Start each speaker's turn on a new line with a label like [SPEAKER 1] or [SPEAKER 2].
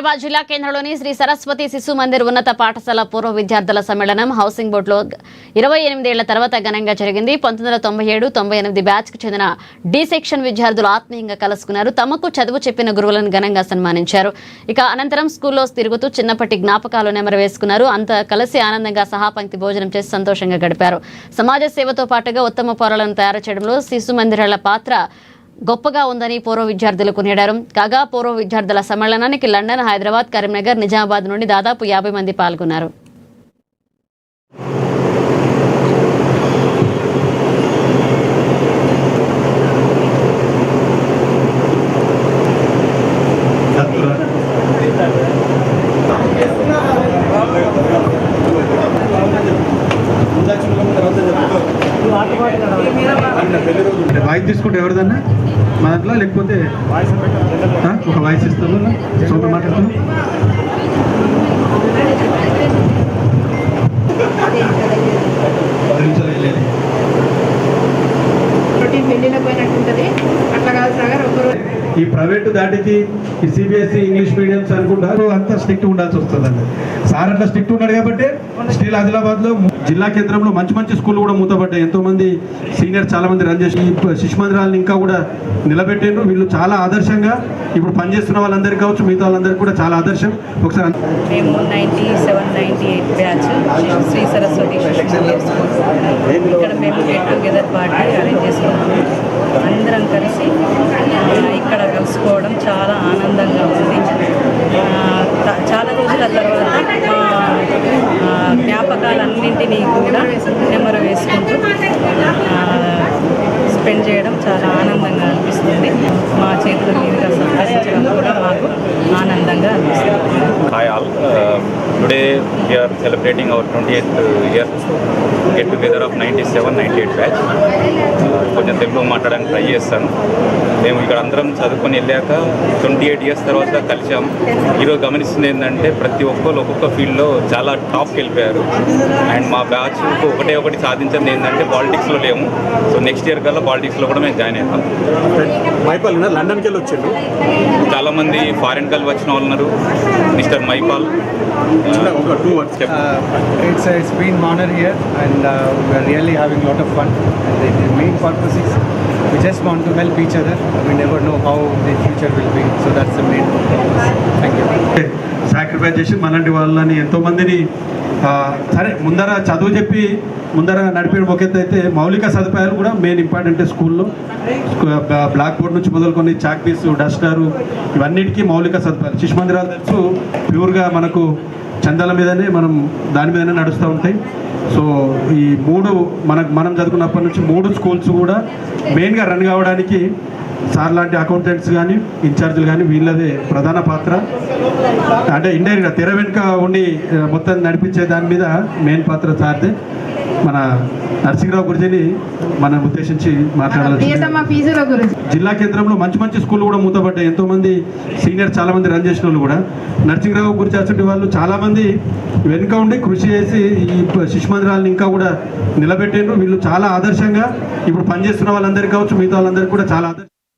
[SPEAKER 1] హైదరాబాద్ జిల్లా కేంద్రంలోని శ్రీ సరస్వతి శిశు మందిర్ ఉన్నత పాఠశాల పూర్వ విద్యార్థుల సమ్మేళనం హౌసింగ్ బోర్డులో 28 ఏళ్ల తర్వాత ఘనంగా జరిగింది. 1997-98 బ్యాచ్ కు చెందిన డి సెక్షన్ విద్యార్థులు ఆత్మీయంగా కలుసుకున్నారు. తమకు చదువు చెప్పిన గురువులను ఘనంగా సన్మానించారు. ఇక అనంతరం స్కూల్లో తిరుగుతూ చిన్నప్పటి జ్ఞాపకాలు నెమరు వేసుకున్నారు. అంతా కలిసి ఆనందంగా సహాపంక్తి భోజనం చేసి సంతోషంగా గడిపారు. సమాజ సేవతో పాటుగా ఉత్తమ పౌరులను తయారు చేయడంలో శిశు మందిరాల పాత్ర గొప్పగా ఉందని పూర్వ విద్యార్థులు కొనియాడారు. కాగా పూర్వ విద్యార్థుల సమ్మేళనానికి లండన్, హైదరాబాద్, కరీంనగర్, నిజామాబాద్ నుండి దాదాపు 50 మంది పాల్గొన్నారు.
[SPEAKER 2] వాయిస్ తీసుకుంటే ఎవరిదన్నా మా దాంట్లో, లేకపోతే ఒక వాయిస్ ఇస్తాము సోమ మాట్లాడుతున్నాం. ఈ ప్రైవేటు దాటికి ఈ సిబిఎస్ఈ ఇంగ్లీష్ మీడియంస్ అనుకుంటారు అంతా స్ట్రిక్ట్ ఉండాల్సి వస్తుందండి. సార్ అట్లా స్ట్రిక్ట్ ఉన్నాడు కాబట్టి స్టిల్ ఆదిలాబాద్లో జిల్లా కేంద్రంలో మంచి మంచి స్కూళ్ళు కూడా మూతపడ్డాయి. ఎంతోమంది సీనియర్ చాలా మంది రన్ చేసి శిశు మందిరాలను ఇంకా కూడా నిలబెట్టారు. వీళ్ళు చాలా ఆదర్శంగా ఇప్పుడు పనిచేస్తున్న వాళ్ళందరికీ కావచ్చు, మిగతా వాళ్ళందరికీ కూడా చాలా ఆదర్శం. ఒకసారి
[SPEAKER 3] మేము 97-98 బ్యాచ్ శ్రీ సరస్వతి ఇక్కడ మేము గెట్ టుగెదర్ పార్టీ అరేంజ్ చేసుకున్నాము. అందరం కలిసి ఇక్కడ కలుసుకోవడం చాలా ఆనందంగా ఉంది. చాలా రోజుల తర్వాత జ్ఞాపకాలన్నింటినీ కూడా నెమరు వేసుకుంటూ స్పెండ్ చేయడం చాలా ఆనందంగా అనిపిస్తుంది. మా చేతుల మీదుగా సంపాదించడం కూడా మాకు ఆనందంగా అనిపిస్తుంది.
[SPEAKER 4] Hi all. Today we are celebrating our 28th year get together of 97-98 batch. కొంచెం తెలుగు మాట్లాడడానికి ట్రై చేస్తాను. మేము ఇక్కడ అందరం చదువుకొని వెళ్ళాక 28 ఇయర్స్ తర్వాత కలిసాం. ఈరోజు గమనిస్తుంది ఏంటంటే ప్రతి ఒక్కరు ఒక్కొక్క ఫీల్డ్లో చాలా టాప్కి వెళ్ళిపోయారు. అండ్ మా బ్యాచ్ ఒకటి సాధించింది ఏంటంటే పాలిటిక్స్లో లేము. సో నెక్స్ట్ ఇయర్ కల్లా పాలిటిక్స్లో కూడా మేము జాయిన్ అవుతాం.
[SPEAKER 2] మైపాల్ లండన్కి వెళ్ళి వచ్చారు.
[SPEAKER 4] చాలామంది ఫారిన్ కలిసి వచ్చిన వాళ్ళు ఉన్నారు. Mister Mypal
[SPEAKER 5] It's been an honor here, and we are really having a lot of fun. And the main purpose is we just want to help each other. We never know how the future will be, so that's the main purpose. Thank you.
[SPEAKER 2] Sacrifice చేసి మనలాంటి వాళ్ళని ఎంతోమందిని సరే ముందర చదువు చెప్పి ముందర నడిపే ఒక ఎత్తు అయితే మౌలిక సదుపాయాలు కూడా మెయిన్ ఇంపార్టెంట్. స్కూల్లో బ్లాక్ బోర్డ్ నుంచి మొదలుకొని చాక్ పీస్, డస్టరు, ఇవన్నిటికీ మౌలిక సదుపాయాలు. శిశు మందిరాలు తెలుసు ప్యూర్గా మనకు చందాల మీదనే దాని మీదనే నడుస్తూ ఉంటాయి. సో ఈ మనం చదువుకున్నప్పటి నుంచి 3 స్కూల్స్ కూడా మెయిన్గా రన్ కావడానికి సార్ లాంటి అకౌంటెంట్స్ కానీ ఇన్ఛార్జీలు కానీ వీళ్ళదే ప్రధాన పాత్ర. అంటే ఇండైరెక్ట్గా తెర వెనుక ఉండి మొత్తం నడిపించే దాని మీద మెయిన్ పాత్ర సార్దే. మన నరసింహరావు గురించి మనం ఉద్దేశించి మాట్లాడాలి. జిల్లా కేంద్రంలో మంచి మంచి స్కూళ్ళు కూడా మూతపడ్డాయి. ఎంతోమంది సీనియర్ చాలా మంది రన్ చేసిన వాళ్ళు కూడా నరసింహరావు గురించి వచ్చే వాళ్ళు చాలామంది వెనుక ఉండి కృషి చేసి ఈ శిశు మందిరాలను ఇంకా కూడా నిలబెట్టారు. వీళ్ళు చాలా ఆదర్శంగా ఇప్పుడు పనిచేస్తున్న వాళ్ళందరికీ కావచ్చు, మిగతా వాళ్ళందరికీ కూడా చాలా ఆదర్శం.